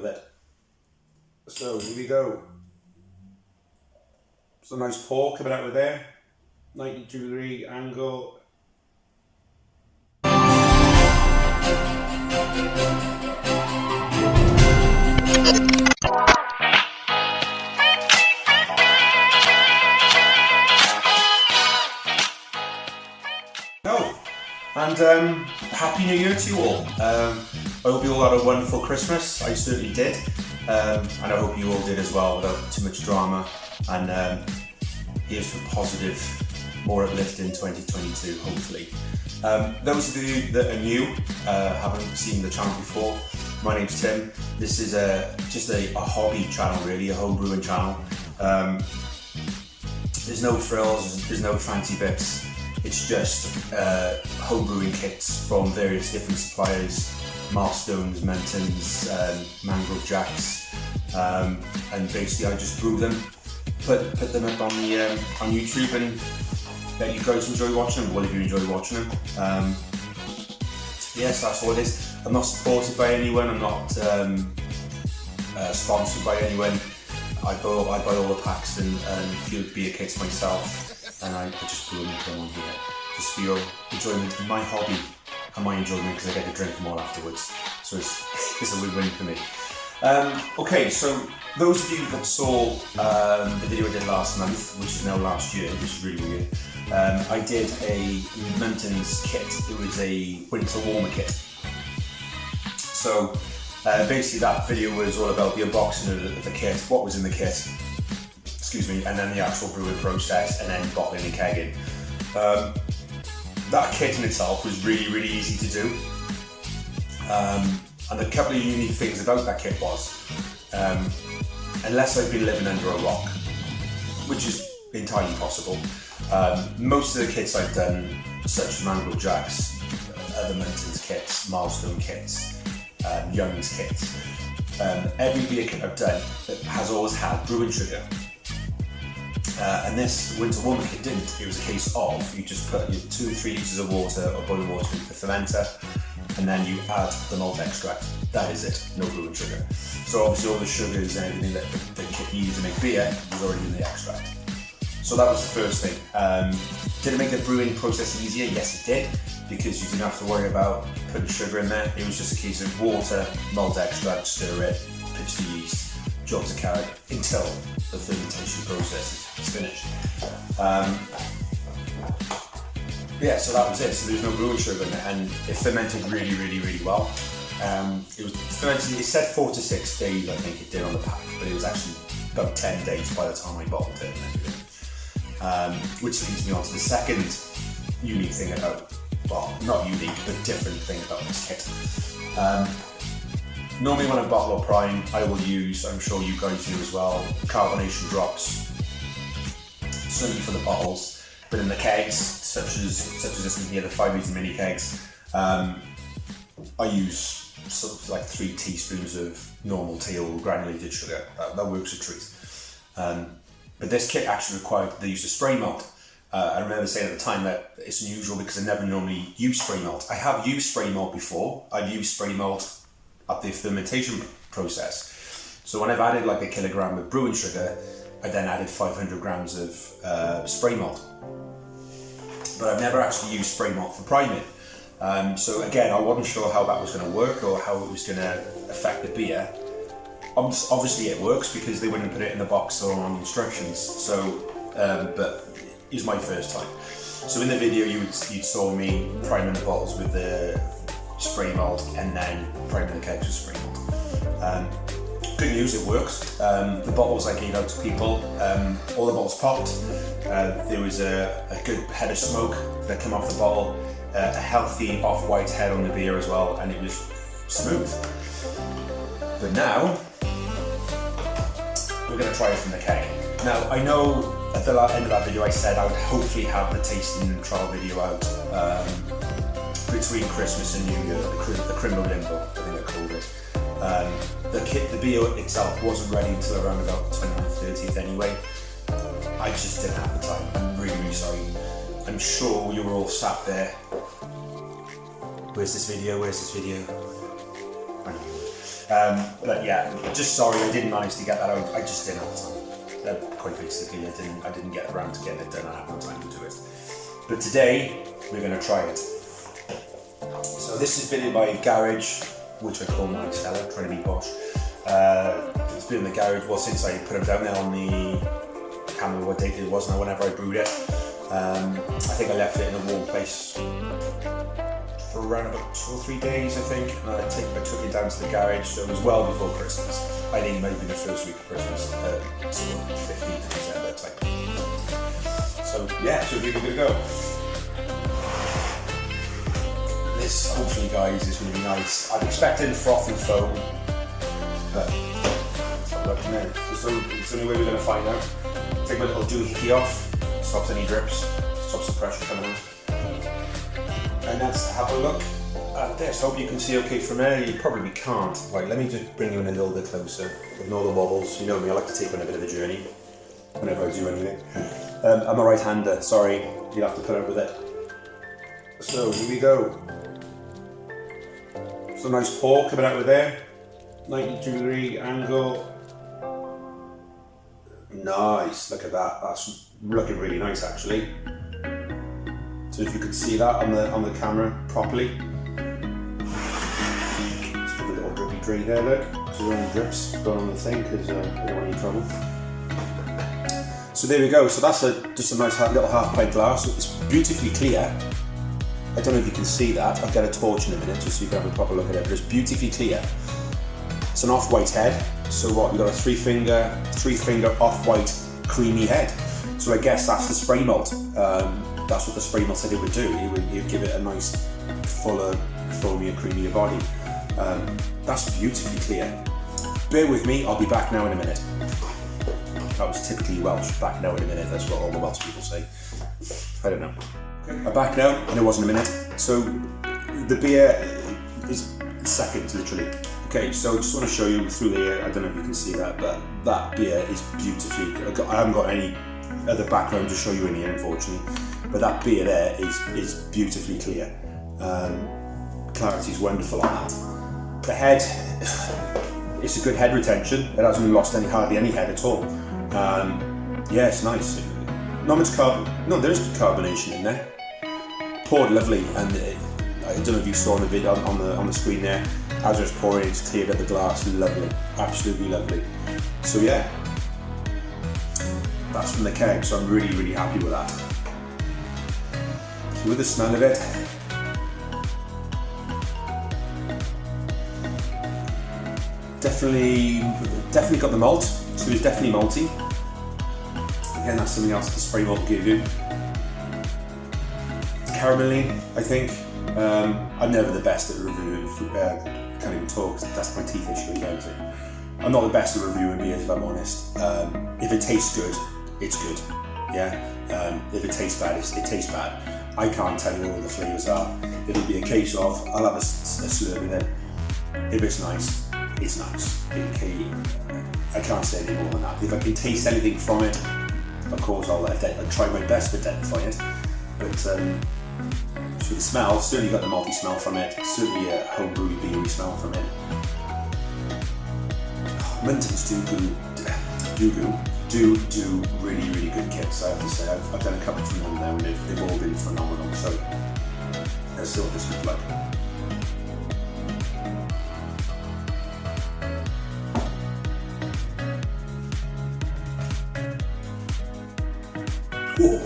with it. So here we go. Some nice pork coming out of there. 92-degree angle. And Happy New Year to you all. I hope you all had a wonderful Christmas. I certainly did. And I hope you all did as well without too much drama. And here's for positive, more uplifting 2022, hopefully. Those of you that are new, haven't seen the channel before, my name's Tim. This is just a hobby channel really, a home brewing channel. There's no frills, there's no fancy bits. It's just home brewing kits from various different suppliers, Milestones, Muntons, Mangrove Jacks, and basically I just brew them, put them up on YouTube, and let you guys enjoy watching them. Well, if you enjoy watching them, yes, that's all it is. I'm not supported by anyone. I'm not sponsored by anyone. I buy all the packs and field beer kits myself. And I just brew them on here, just for your enjoyment, my hobby and my enjoyment, because I get to drink them all afterwards. So it's a win-win for me. Okay, so those of you that saw the video I did last month, which is now last year, which is really weird, I did a Muntons kit. It was a winter warmer kit. So basically that video was all about the unboxing of the kit, what was in the kit, and then the actual brewing process, and then bottling and kegging. That kit in itself was really easy to do. And a couple of unique things about that kit was, unless I've been living under a rock, which is entirely possible, most of the kits I've done, such as Mangrove Jacks, other Muntons kits, Milestone kits, Young's kits, every beer kit I've done has always had brewing sugar. And this winter warmer kit didn't. It was a case of you just put your 2 or 3 litres of water or boiling water into the fermenter, and then you add the malt extract. That is it, no brewing sugar. So obviously all the sugars and everything that the kit needed to make beer was already in the extract. So that was the first thing. Did it make the brewing process easier? Yes, it did, because you didn't have to worry about putting sugar in there. It was just a case of water, malt extract, stir it, pitch the yeast, drop the keg until the fermentation process is finished. Yeah, so that was it. So there was no brewing sugar in it, and it fermented really well. It was fermented, it said 4 to 6 days, I think it did on the pack, but it was actually about 10 days by the time I bottled it and everything. Which leads me on to the second unique thing about, well, not unique, but different thing about this kit. Normally when I bottle or prime, I will use, I'm sure you guys do as well, carbonation drops, certainly for the bottles, but in the kegs, such as this one here, the 5 litre mini kegs, I use sort of like 3 teaspoons of normal tea or granulated sugar. That works a treat. But this kit actually required the use of spray malt. I remember saying at the time that it's unusual because I never normally use spray malt. I have used spray malt before. I've used spray malt at the fermentation process. So when I've added like 1 kilogram of brewing sugar, I then added 500 grams of spray malt. But I've never actually used spray malt for priming. So again, I wasn't sure how that was going to work or how it was going to affect the beer. Obviously it works because they wouldn't put it in the box or on instructions. So, but it was my first time. So in the video you saw me priming the bottles with the spray malt and then priming the kegs with spray malt. Good news, it works. The bottles I gave out to people, all the bottles popped. There was a good head of smoke that came off the bottle, a healthy off-white head on the beer as well, and it was smooth. But now, we're going to try it from the keg. Now, I know at the end of that video I said I would hopefully have the tasting and trial video out between Christmas and New Year, the Crimbo Limbo, I think I called it. The beer itself wasn't ready until around about 29th, 30th anyway. I just didn't have the time. I'm really sorry. I'm sure you were all sat there. Where's this video? But yeah, just sorry I didn't manage to get that out. I just didn't have time. Quite basically, I didn't get around to getting it done. I had no time to do it. But today we're going to try it. So this has been in my garage, which I call my cellar, trying to be posh. It's been in the garage since I put them down there on the, I can't remember what date it was now, whenever I brewed it. I think I left it in a warm place for around about 2 or 3 days, I think. I took it down to the garage, so it was well before Christmas. I think it might have been the first week of Christmas, sort of 15th of December type. So yeah, so here we're going to go. This, hopefully guys, is going to be nice. I'm expecting froth and foam, but it's not looking there. It's the only way we're going to find out. Take my little doohickey off, stops any drips, stops the pressure coming out. And let's have a look at this. Hope you can see okay from there. You probably can't. Right, let me just bring you in a little bit closer. Ignore the wobbles. You know me, I like to take on a bit of a journey whenever I do anything. I'm a right-hander, sorry. You'll have to put up with it. So, here we go. Some nice pour coming out of there. 92-degree angle. Nice, look at that. That's looking really nice actually. So if you could see that on the camera properly. Just put a little drippy tray there, look. So there are any drips going on the thing because I don't want any trouble. So there we go. So that's just a nice little half pint glass. It's beautifully clear. I don't know if you can see that. I'll get a torch in a minute just so you can have a proper look at it. But it's beautifully clear. It's an off-white head. So what? You've got a three finger off-white creamy head. So I guess that's the spray malt. That's what the spray malt said it would do. You'd give it a nice, fuller, foamier, creamier body. That's beautifully clear. Bear with me, I'll be back now in a minute. That was typically Welsh, back now in a minute, that's what all the Welsh people say. I don't know. Okay, I'm back now, and it wasn't a minute. So, the beer is seconds, literally. Okay, so I just want to show you through here, I don't know if you can see that, but that beer is beautifully, I haven't got any other background to show you in here, unfortunately. But that beer there is beautifully clear. Clarity is wonderful on that. The head, it's a good head retention. It hasn't lost hardly any head at all. Yeah, it's nice. Not much there is carbonation in there. Poured lovely, and I don't know if you saw in the video on the screen there. As I was pouring, it's cleared up the glass. Lovely, absolutely lovely. So yeah, that's from the keg. So I'm really, really happy with that. With the smell of it, definitely got the malt, so it's definitely malty. Again, that's something else the spray malt give you. It's caramelly, I think. I'm never the best at reviewing, can't even talk, that's my teeth issue again. So I'm not the best at reviewing beers, if I'm honest. If it tastes good, it's good. Yeah. If it tastes bad, it tastes bad. I can't tell you what all the flavours are. It'll be a case of, I'll have a slurp with it. If it's nice, it's nice. I can't say any more than that. If I can taste anything from it, of course I'll try my best to identify it. But for the smell, certainly got the malty smell from it. Certainly a homebrewy beery smell from it. Muntons do really, really good kits, I have to say. I've done a couple from them now and they've all been phenomenal, so let's see what this looks like. Whoa.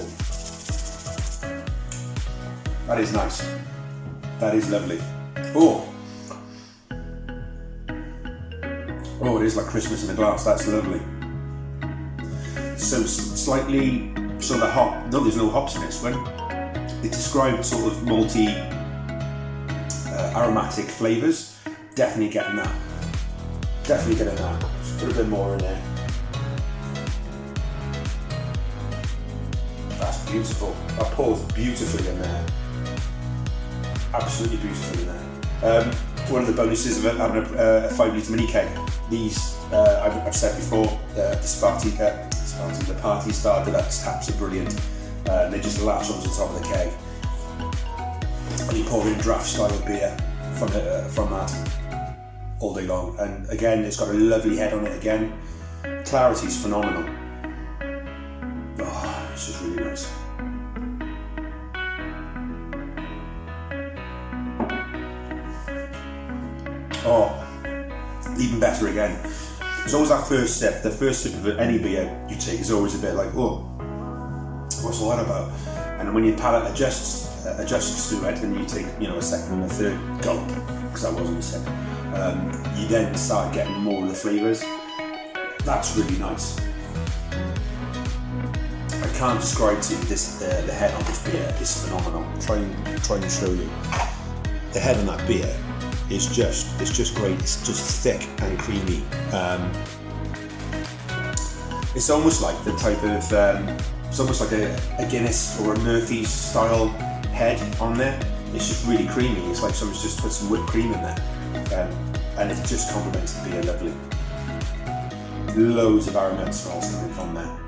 That is nice. That is lovely. Oh, it is like Christmas in a glass, that's lovely. So slightly sort of a hop. No, there's no hops in this one. It described sort of malty, aromatic flavours. Definitely getting that. Definitely getting that. Just put a bit more in there. That's beautiful. That pours beautifully in there. Absolutely beautiful in there. One of the bonuses of having a 5 litre mini keg. These, I've said before, the party starter taps are brilliant. They just latch onto the top of the keg. And you pour in draft style beer from that. all day long. And again, it's got a lovely head on it again. Clarity's phenomenal. Oh, it's just really nice. Oh, even better again. There's always that first sip. The first sip of any beer you take is always a bit like, oh, what's all that about? And when your palate adjusts to it, and you take, you know, a second and a third gulp, because that wasn't a sip, you then start getting more of the flavours. That's really nice. I can't describe to you this. The head on this beer is phenomenal. Try and show you. The head on that beer is just great. It's just thick and creamy. It's almost like the type of it's almost like a Guinness or a Murphy's style head on there. It's just really creamy. It's like someone's just put some whipped cream in there, and it just complements the beer lovely. Loads of aromatic smells coming from there.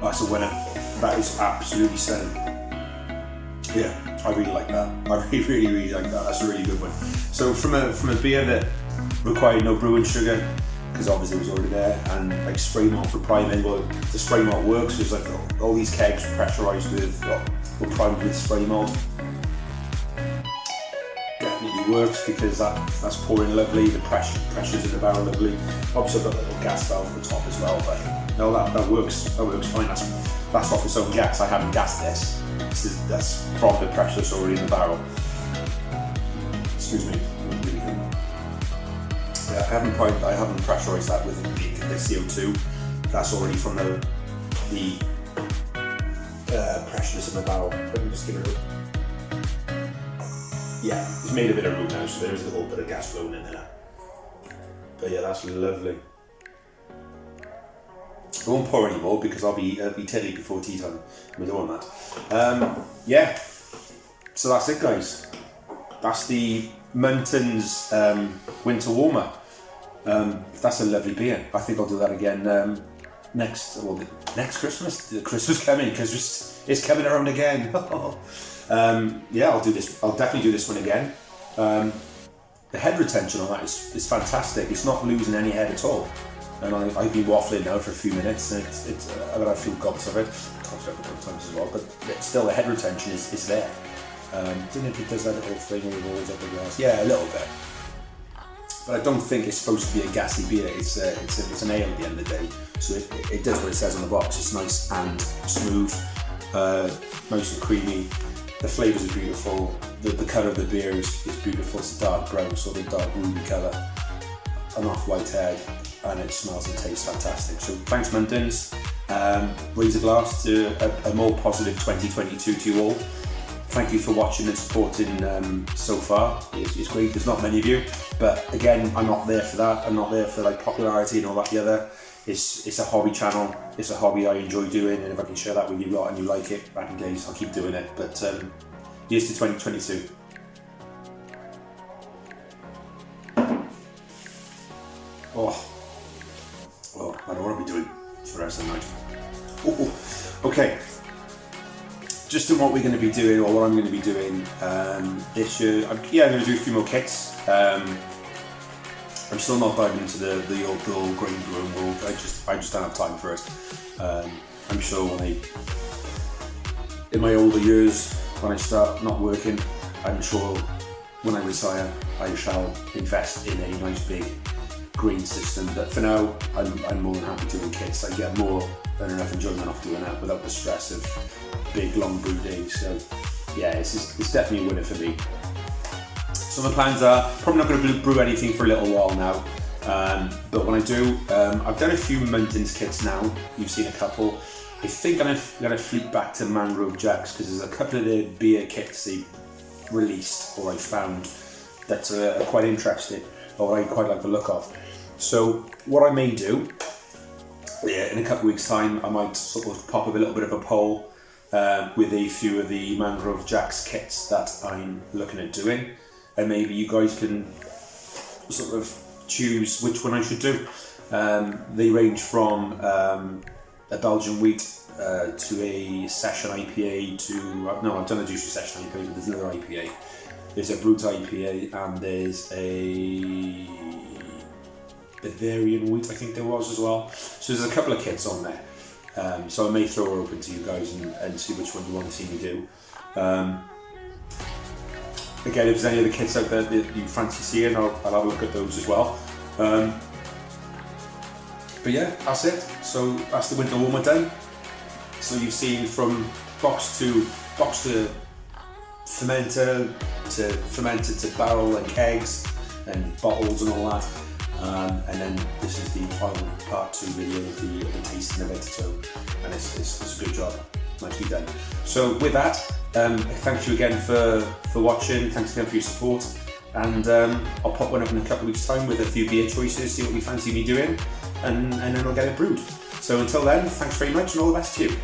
That's a winner. That is absolutely stunning. Yeah, I really like that. I really like that. That's a really good one. So from a beer that required no brewing sugar, because obviously it was already there, and like spray malt for priming. Well, the spray malt works. There's like all these kegs pressurized with, or primed with spray malt. Definitely works because that's pouring lovely. The pressure's in the barrel lovely. Obviously I've got a little gas valve at the top as well, but no, that works. That works fine. That's off its own gas. I haven't gassed this. That's from the pressure that's already in the barrel. Excuse me. Yeah, I haven't pressurized that with the CO2. That's already from the pressure that's in the barrel. Let me just give it a. Yeah, it's made a bit of room now, so there is a little bit of gas flowing in there. But yeah, that's lovely. I won't pour any more because I'll be tilly before tea time. We don't want that. Yeah, so that's it, guys. That's the Muntons Winter Warmer. That's a lovely beer. I think I'll do that again next Christmas. The Christmas coming, because it's coming around again. Yeah, I'll do this. I'll definitely do this one again. The head retention on that is fantastic. It's not losing any head at all. And I've been waffling now for a few minutes, and I've got a few gulps of it. I've talked about it a couple of times as well, but still the head retention is there. I don't know if it does that little thing where it rolls up the glass. Yeah, a little bit. But I don't think it's supposed to be a gassy beer. It's an ale at the end of the day. So it does what it says on the box. It's nice and smooth, nice and creamy. The flavours are beautiful. The colour of the beer is beautiful. It's a dark brown, sort of dark ruby colour. An off-white head, and it smells and tastes fantastic. So thanks, Muntons. Raise a glass to a more positive 2022 to you all. Thank you for watching and supporting so far. It's great. There's not many of you, but again, I'm not there for that. I'm not there for like popularity and all that the other. It's a hobby channel. It's a hobby I enjoy doing, and if I can share that with you lot and you like it, happy days. I'll keep doing it. But here's to 2022. Oh, I don't know what I'll be doing for the rest of the night. Okay. Just in what we're going to be doing, or what I'm going to be doing this year. I'm going to do a few more kits. I'm still not diving into the old grain brewing world. I just don't have time for it. I'm sure in my older years, when I start not working, I'm sure when I retire, I shall invest in a nice big green system. But for now, I'm more than happy doing kits. I get more than enough enjoyment off doing that without the stress of big long brew days. So yeah, it's definitely a winner for me. So my plans are probably not going to brew anything for a little while now, but when I do, I've done a few Muntons kits now. You've seen a couple. I think I'm going to fleet back to Mangrove Jacks, because there's a couple of the beer kits they released or I found that are quite interesting, or I quite like the look of. So what I may do, in a couple of weeks' time, I might sort of pop up a little bit of a poll with a few of the Mangrove Jacks kits that I'm looking at doing, and maybe you guys can sort of choose which one I should do. They range from a Belgian wheat to a session IPA no, I've done a juicy session IPA, but there's another IPA. There's a brut IPA and there's a Bavarian wheat, I think there was as well. So there's a couple of kits on there. So I may throw her open to you guys and see which one you want to see me do. Again, if there's any other kits out there that you fancy seeing, I'll have a look at those as well. But yeah, that's it. So that's the winter warmer done. So you've seen from box to fermenter to barrel and kegs and bottles and all that. And then this is the final part 2 video of the tasting of it. So, and it's a good job, nicely done. So with that, thank you again for watching. Thanks again for your support. And I'll pop one up in a couple of weeks' time with a few beer choices, see what we fancy me doing, and then I'll get it brewed. So until then, thanks very much and all the best to you.